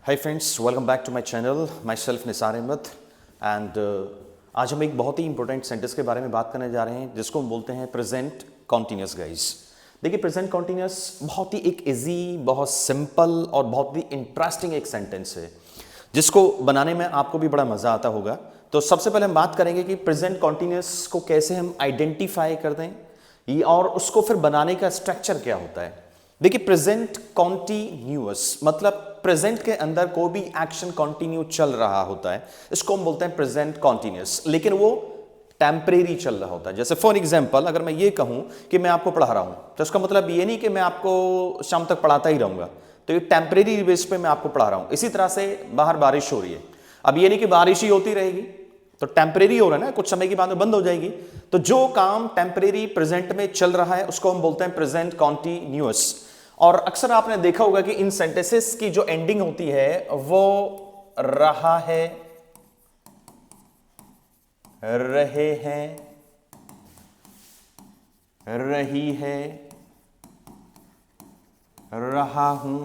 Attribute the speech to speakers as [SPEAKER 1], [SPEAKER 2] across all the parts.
[SPEAKER 1] Hi friends, welcome back to my channel. Myself Nisar Ahmad and आज हम एक बहुत ही इंपॉर्टेंट सेंटेंस के बारे में बात करने जा रहे हैं जिसको हम बोलते हैं प्रेजेंट कॉन्टिन्यूस। गाइस देखिए, प्रेजेंट कॉन्टिन्यूस बहुत ही एक इजी, बहुत सिंपल और बहुत ही इंटरेस्टिंग एक सेंटेंस है जिसको बनाने में आपको भी बड़ा मज़ा आता होगा। तो सबसे पहले हम बात करेंगे कि प्रेजेंट कॉन्टिन्यूस को कैसे हम आइडेंटिफाई कर दें और उसको फिर बनाने का स्ट्रक्चर क्या होता है। देखिए, प्रेजेंट कॉन्टिन्यूअस मतलब प्रेजेंट के अंदर कोई भी एक्शन कंटिन्यू चल रहा होता है, इसको हम बोलते हैं प्रेजेंट कॉन्टिन्यूअस, लेकिन वो टेम्परेरी चल रहा होता है। जैसे फॉर एग्जांपल, अगर मैं ये कहूं कि मैं आपको पढ़ा रहा हूं तो इसका मतलब ये नहीं कि मैं आपको शाम तक पढ़ाता ही रहूंगा, तो ये टेम्परेरी बेस पे मैं आपको पढ़ा रहा हूं। इसी तरह से बाहर बारिश हो रही है, अब ये नहीं कि बारिश ही होती रहेगी, तो टेम्परेरी हो रहा है ना, कुछ समय के बाद में बंद हो जाएगी। तो जो काम टेम्परेरी प्रेजेंट में चल रहा है उसको हम बोलते हैं प्रेजेंट कॉन्टिन्यूअस। और अक्सर आपने देखा होगा कि इन सेंटेंसेस की जो एंडिंग होती है वो रहा है, रहे हैं, रही है, रहा हूं,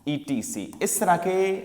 [SPEAKER 1] ईटीसी। इस तरह के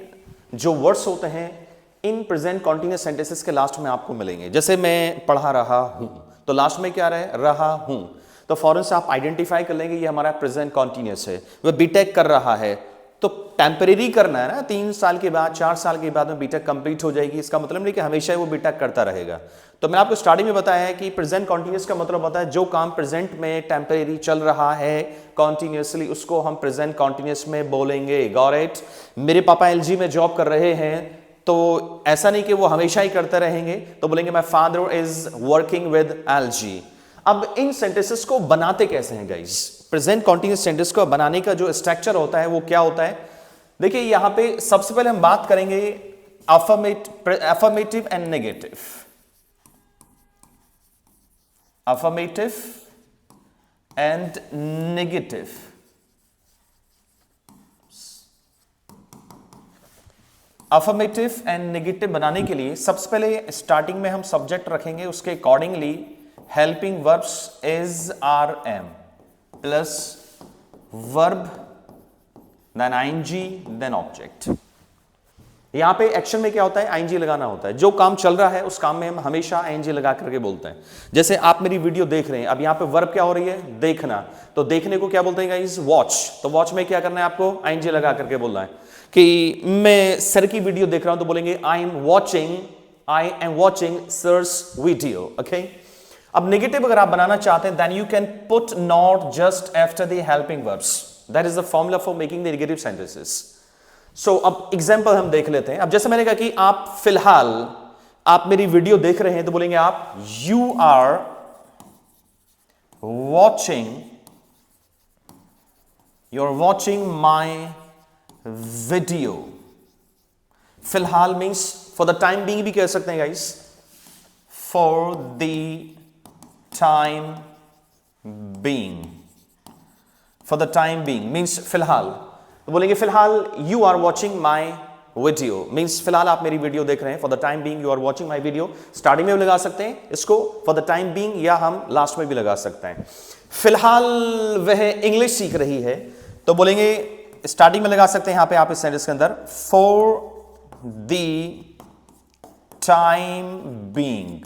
[SPEAKER 1] जो वर्ड्स होते हैं इन प्रेजेंट कॉन्टिन्यूअस सेंटेंसेस के लास्ट में आपको मिलेंगे। जैसे मैं पढ़ा रहा हूं तो लास्ट में क्या रहे, रहा हूं, तो फौरन से आप आइडेंटिफाई कर लेंगे ये हमारा प्रेजेंट कॉन्टिन्यूअस है। वह बीटेक कर रहा है तो टेम्परेरी करना है ना, 3 साल के बाद 4 साल के बाद में बीटेक कंप्लीट हो जाएगी, इसका मतलब नहीं कि हमेशा ही वो बीटेक करता रहेगा। तो मैं आपको स्टार्टिंग में बताया है कि प्रेजेंट कॉन्टिन्यूअस का मतलब होता है जो काम प्रेजेंट में टेम्परेरी चल रहा है कॉन्टिन्यूअसली, उसको हम प्रेजेंट कॉन्टिन्यूअस में बोलेंगे। Got it? मेरे पापा एलजी में जॉब कर रहे हैं तो ऐसा नहीं कि वो हमेशा ही करते रहेंगे, तो बोलेंगे my father is working with LG. अब इन सेंटेंसेस को बनाते कैसे हैं गाइस? प्रेजेंट कॉन्टिन्यूअस सेंटेंस को बनाने का जो स्ट्रक्चर होता है वो क्या होता है? देखिए, यहां पे सबसे पहले हम बात करेंगे affirmative and negative. Affirmative and negative. Affirmative and negative बनाने के लिए सबसे पहले स्टार्टिंग में हम सब्जेक्ट रखेंगे, उसके accordingly helping verbs is are am plus verb then ING then object. यहां पे एक्शन में क्या होता है, आईएनजी लगाना होता है। जो काम चल रहा है उस काम में हम हमेशा आईएनजी लगा करके बोलते हैं। जैसे आप मेरी वीडियो देख रहे हैं, अब यहां पे वर्ब क्या हो रही है, देखना, तो देखने को क्या बोलते हैं गाइस, वॉच। तो वॉच में क्या करना है, आपको आईएनजी लगा करके बोलना है। कि मैं सर की वीडियो देख रहा हूं तो बोलेंगे I am watching sir's video. Okay, अब नेगेटिव अगर आप बनाना चाहते हैं then you can put not just after the helping verbs, that is the formula for making the negative sentences. So अब एग्जांपल हम देख लेते हैं। अब जैसे मैंने कहा कि आप फिलहाल आप मेरी वीडियो देख रहे हैं तो बोलेंगे आप you are watching my video. फिलहाल means for the time being भी कह सकते हैं guys, for the time being. For the time being means फिलहाल, तो बोलेंगे फिलहाल you are watching my video, means फिलहाल आप मेरी वीडियो देख रहे हैं। For the time being you are watching my video, starting में भी लगा सकते हैं इसको फॉर द टाइम बीइंग, या हम लास्ट में भी लगा सकते हैं। फिलहाल वह इंग्लिश सीख रही है तो बोलेंगे स्टार्टिंग में लगा सकते हैं यहां पे आप इस सेंटेंस के अंदर for the time being,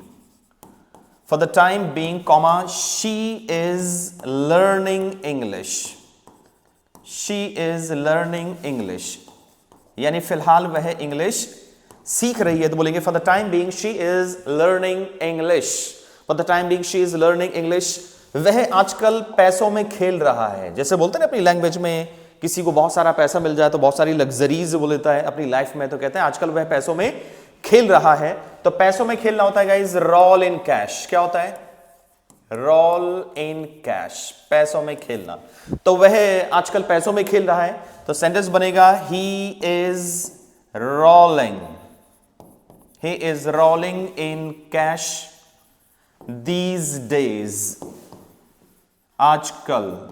[SPEAKER 1] for the time being comma she is learning English, she is learning English, यानी फिलहाल वह इंग्लिश सीख रही है तो बोलेंगे for the time being she is learning English, for the time being she is learning English. वह आजकल पैसों में खेल रहा है। जैसे बोलते हैं ना अपनी लैंग्वेज में, किसी को बहुत सारा पैसा मिल जाए तो बहुत सारी लग्जरीज वो लेता है अपनी लाइफ में, तो कहते हैं आजकल वह पैसों में खेल रहा है। तो पैसों में खेलना होता है गाइस रोल इन कैश। क्या होता है, रोल इन कैश, पैसों में खेलना। तो वह आजकल पैसों में खेल रहा है तो सेंटेंस बनेगा he is rolling in cash these days, आजकल।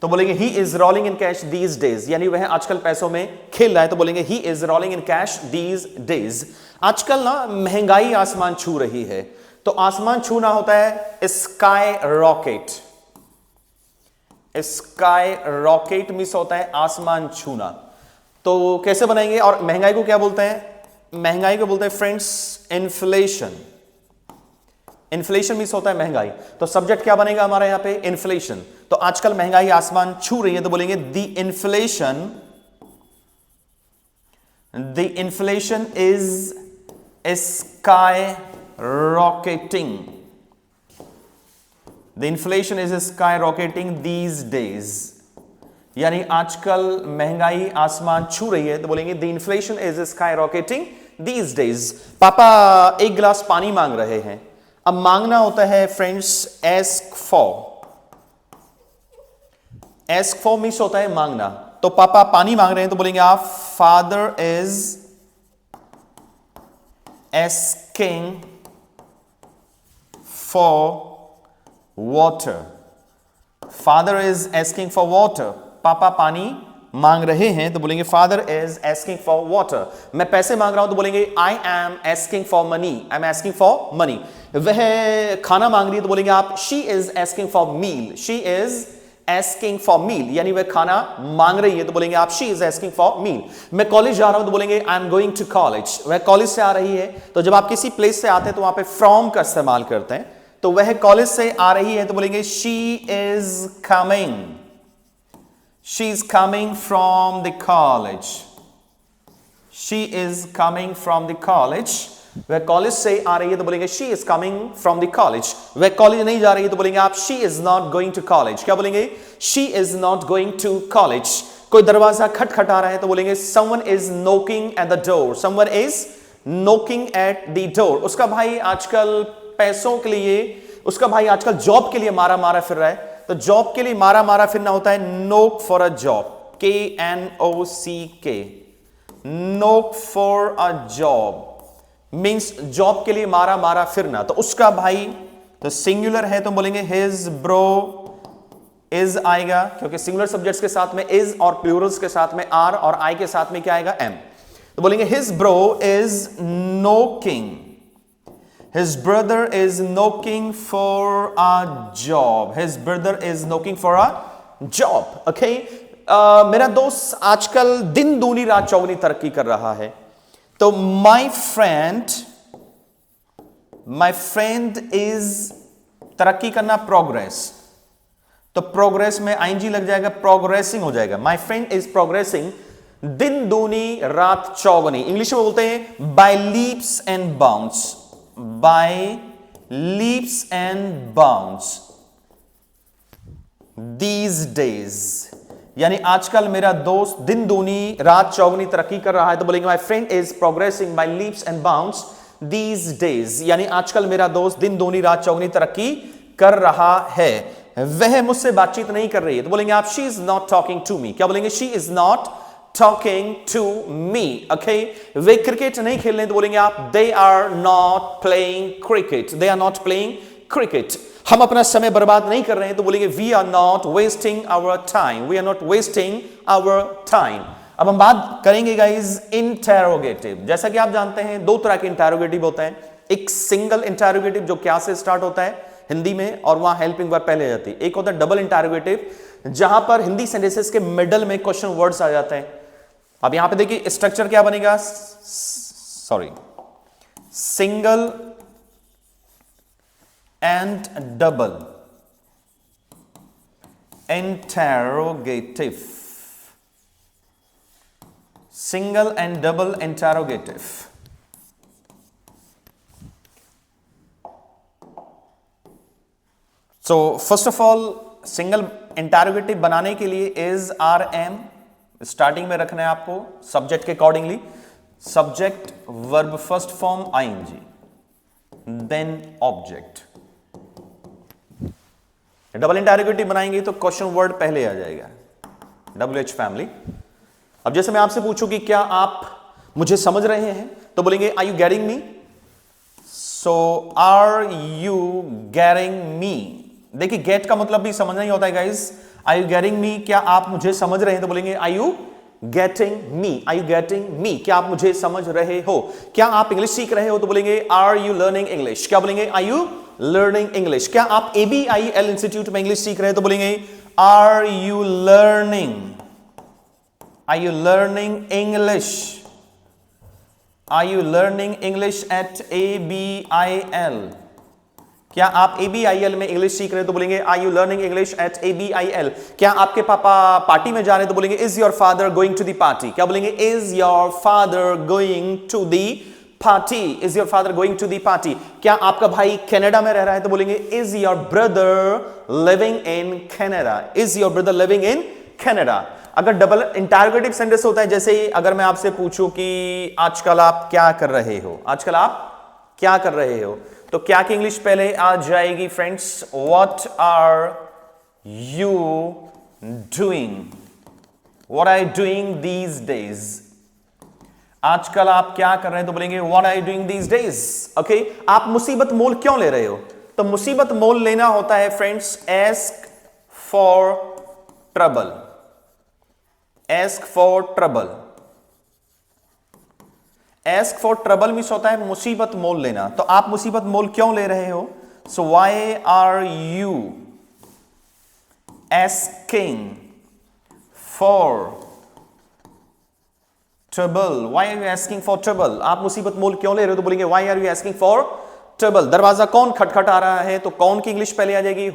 [SPEAKER 1] तो बोलेंगे he is rolling in cash these days, यानी वह आजकल पैसों में खेल रहा है तो बोलेंगे he is rolling in cash these days. आजकल ना महंगाई आसमान छू रही है, तो आसमान छूना होता है sky rocket. Sky rocket miss होता है आसमान छूना। तो कैसे बनाएंगे? और महंगाई को क्या बोलते हैं? महंगाई को बोलते हैं फ्रेंड्स इन्फ्लेशन। इन्फ्लेशन मीन्स होता है महंगाई। तो सब्जेक्ट क्या बनेगा हमारा यहां पे? इन्फ्लेशन। तो आजकल महंगाई आसमान छू रही है, तो बोलेंगे the inflation is sky rocketing. The inflation is sky rocketing these days. यानी आजकल महंगाई आसमान छू रही है, तो बोलेंगे the inflation is sky rocketing these days. पापा एक गिलास पानी मांग रहे हैं। अब मांगना होता है friends ask for. Ask for means होता है मांगना। तो पापा पानी मांग रहे हैं, तो बोलेंगे आप father is asking for water. Father is asking for water. पापा पानी मांग रहे हैं, तो बोलेंगे father is asking for water. मैं पैसे मांग रहा हूं, तो बोलेंगे I am asking for money. I am asking for money. वह खाना मांग रही है, तो बोलेंगे आप she is asking for meal. She is asking for meal, यानी वह खाना मांग रही है, तो बोलेंगे आप she is asking for meal. मैं कॉलेज जा रहा हूं, तो बोलेंगे I am going to college. वह कॉलेज से आ रही है। तो जब आप किसी प्लेस से आते हैं तो वहां पे फ्रॉम का इस्तेमाल करते हैं। तो वह कॉलेज से आ रही है, तो बोलेंगे she is coming. She is coming from the college. She is coming from the college. वह कॉलेज से आ रही है, तो बोलेंगे she is coming from the college. वह कॉलेज नहीं जा रही है, तो बोलेंगे आप she is not going to college. क्या बोलेंगे? She is not going to college. कोई दरवाजा खटखटा रहा है, तो बोलेंगे someone is knocking at the door. Someone is knocking at the door. उसका भाई आजकल पैसों के लिए, उसका भाई आजकल जॉब के लिए मारा मारा फिर रहा है। तो जॉब के लिए मारा मारा फिरना होता है नोक फॉर अ जॉब। KNOCK। नोक for a job means job के लिए मारा मारा फिरना। तो उसका भाई तो सिंगुलर है, तो बोलेंगे हिज ब्रो इज आएगा, क्योंकि सिंगुलर सब्जेक्ट्स के साथ में इज और प्लूरल्स के साथ में आर और आई के साथ में क्या आएगा? एम। तो बोलेंगे his bro is knocking. His brother is knocking for a job. His brother is knocking for a job. Okay? मेरा दोस्त आजकल दिन दूनी रात चौगनी तरक्की कर रहा है। तो my friend is तरक्की करना progress। तो progress में ing लग जाएगा, progressing हो जाएगा। My friend is progressing दिन दूनी रात चौगनी। इंग्लिश में बोलते हैं by leaps and bounds। by leaps and bounds these days। यानी आजकल मेरा दोस्त दिन दूनी रात चौगनी तरक्की कर रहा है, तो बोलेंगे my friend is progressing by leaps and bounds these days। यानी आजकल मेरा दोस्त दिन दूनी रात चौगनी तरक्की कर रहा है। वह मुझसे बातचीत नहीं कर रही है, तो बोलेंगे आप she is not talking to me। क्या बोलेंगे? she is not talking to me. Okay? Way cricket नहीं खेल रहे, तो बोलेंगे आप they are not playing cricket. They are not playing cricket. हम अपना समय बर्बाद नहीं कर रहे हैं, तो बोलेंगे we are not wasting our time. We are not wasting our time. अब हम बात करेंगे गाइज इंटेरोगेटिव। जैसा कि आप जानते हैं दो तरह के इंटेरोगेटिव होते हैं। एक सिंगल इंटेरोगेटिव जो क्या से स्टार्ट होता है हिंदी में, और वहां हेल्पिंग वर्ब पहले आ जाती है। एक होता है डबल इंटेरोगेटिव, जहां पर हिंदी सेंटेंसेस के मिडल में क्वेश्चन वर्ड्स आ जाते हैं। अब यहां पे देखिए स्ट्रक्चर क्या बनेगा, sorry, single and double interrogative, single and double interrogative. So first of all single interrogative बनाने के लिए इज आर एम स्टार्टिंग में रखना है आपको सब्जेक्ट के accordingly. Subject verb first form ING, then object. Double interrogative बनाएंगे तो क्वेश्चन वर्ड पहले आ जाएगा, WH फैमिली। अब जैसे मैं आपसे पूछूं कि क्या आप मुझे समझ रहे हैं, तो बोलेंगे are you getting me. So are you getting me. देखिए गेट का मतलब भी समझना ही होता है guys. Are you getting me, क्या आप मुझे समझ रहे हैं, तो बोलेंगे are you getting me. Are you getting me, क्या आप मुझे समझ रहे हो। क्या आप इंग्लिश सीख रहे हो, तो बोलेंगे आर यू लर्निंग इंग्लिश। क्या बोलेंगे? Are you learning English. क्या आप ABIL इंस्टीट्यूट में इंग्लिश सीख रहे हैं, तो बोलेंगे are you learning Are you learning English? Are you learning English at ABIL? क्या आप ABIL में इंग्लिश सीख रहे हैं तो बोलेंगे Are you learning English at ABIL? क्या आपके पापा पार्टी में जा रहे हैं तो बोलेंगे Is your father going to the party? क्या बोलेंगे Is your father going to the party? Is your father going to the party? क्या आपका भाई कनाडा में रह रहा है तो बोलेंगे Is your brother living in Canada? Is your brother living in Canada? अगर डबल इंटरोगेटिव सेंटेंस होता है, जैसे अगर मैं आपसे पूछूं कि आजकल आप क्या कर रहे हो, आजकल आप क्या कर रहे हो, तो क्या की इंग्लिश पहले आ जाएगी friends? What are you doing? What are you doing these days? आजकल आप क्या कर रहे हैं तो बोलेंगे what are you doing these days? Okay, आप मुसीबत मोल क्यों ले रहे हो? तो मुसीबत मोल लेना होता है friends ask for trouble. Ask for trouble. Ask for trouble means होता है मुसीबत मोल लेना। तो आप मुसीबत मोल क्यों ले रहे हो? So why are you asking for trouble? Why are you asking for trouble? आप मुसीबत मोल क्यों ले रहे हो तो बोलेंगे Why are you asking for trouble? दरवाजा कौन खटखटा रहा है तो कौन की इंग्लिश पहले आ जाएगी?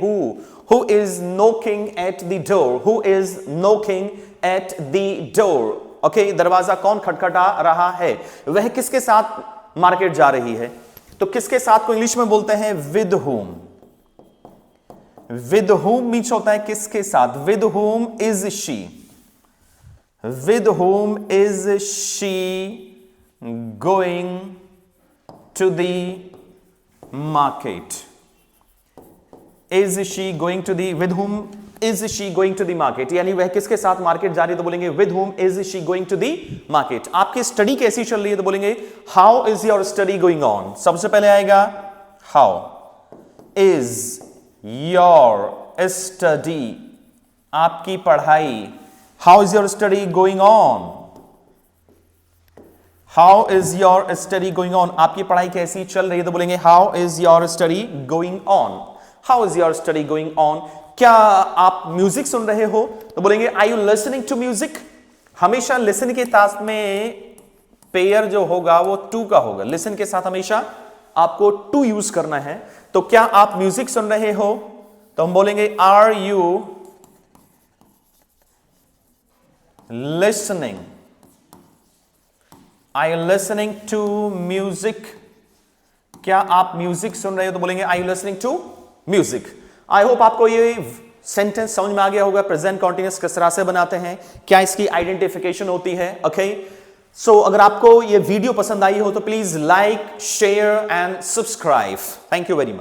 [SPEAKER 1] Who is knocking at the door? Who is knocking at the door? Okay, दरवाजा कौन खटखटा रहा है? वह किसके साथ मार्केट जा रही है? तो किसके साथ को इंग्लिश में बोलते हैं with whom. With whom means होता है किसके साथ. With whom is she? With whom is she going to the market? Is she going to the, with whom is she going to the market? यानी वह किसके साथ मार्केट जा रही है तो बोलेंगे with whom is she going to the market. आपकी स्टडी कैसी चल रही है तो बोलेंगे how is your study going on. सबसे पहले आएगा how is your study, आपकी पढ़ाई. how is your study going on? how is your study going on? आपकी पढ़ाई कैसी चल रही है तो बोलेंगे how is your study going on. how is your study going on? क्या आप म्यूजिक सुन रहे हो तो बोलेंगे Are you listening to music? हमेशा लिसन के साथ में पेयर जो होगा वो टू का होगा. लिसन के साथ हमेशा आपको टू यूज करना है. तो क्या आप म्यूजिक सुन रहे हो तो हम बोलेंगे Are you listening? Are you listening to music? क्या आप म्यूजिक सुन रहे हो तो बोलेंगे Are you listening to music? I hope आपको ये सेंटेंस समझ में आ गया होगा. प्रेजेंट कॉन्टिन्यूअस किस तरह से बनाते हैं, क्या इसकी आइडेंटिफिकेशन होती है. ओके, सो अगर आपको ये वीडियो पसंद आई हो तो please like, share and subscribe. Thank you very much.